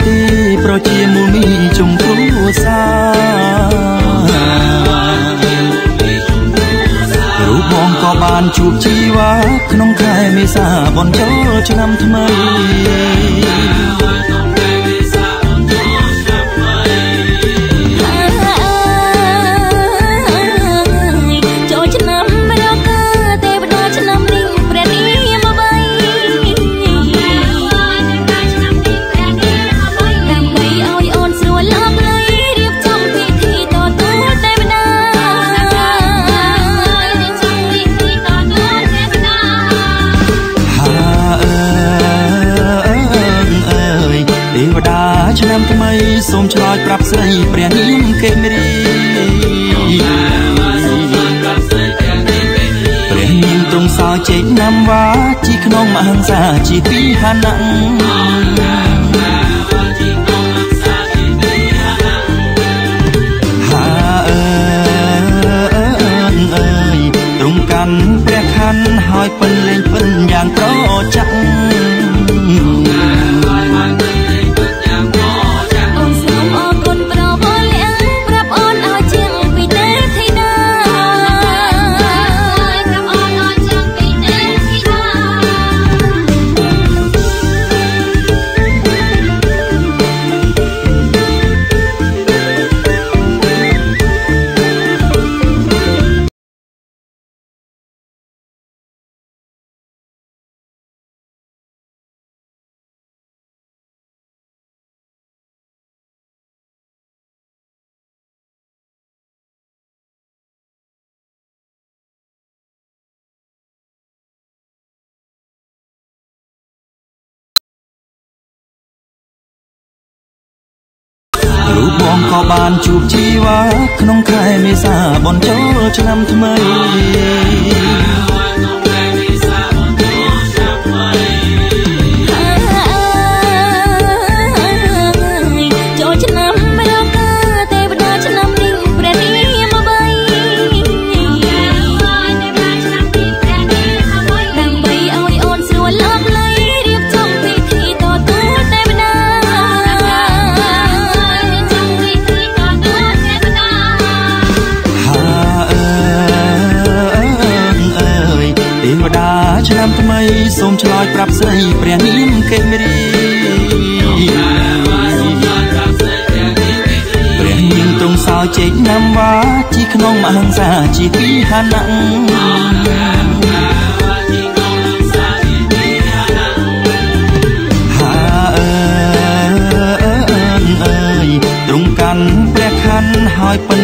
ទីប្រជាមូលមីជុំគ្រួសាររូបបងក៏បានជួបជីវ៉ាក្នុងខែមេសាបនចូលឆ្នាំថ្មីឆ្នាំថ្មីសូមឆ្លើយប្រាប់ស្រីព្រះនាមកេមរីព្រះនាមទ្រង់សោយជែកណាំវ៉ាជីក្នុងមហង្សាជីពីហានៈហាអើយទ្រង់កាន់ព្រះខ័នហើយពិនលេងពិនយ៉ាងប្រចាំរូបបងក៏បានជួបជីវ៉ាក្នុងខែមេសាបនចូលឆ្នាំថ្មីឆ្នាំថ្មីសូមឆ្លើយប្រាប់ស្រីព្រះនាមកេមរីព្រះនាមទ្រង់សោយជែកណាំវ៉ាជីក្នុងមហង្សាជីពីហានៈហាអើយទ្រង់កាន់ព្រះខ័នហើយពិន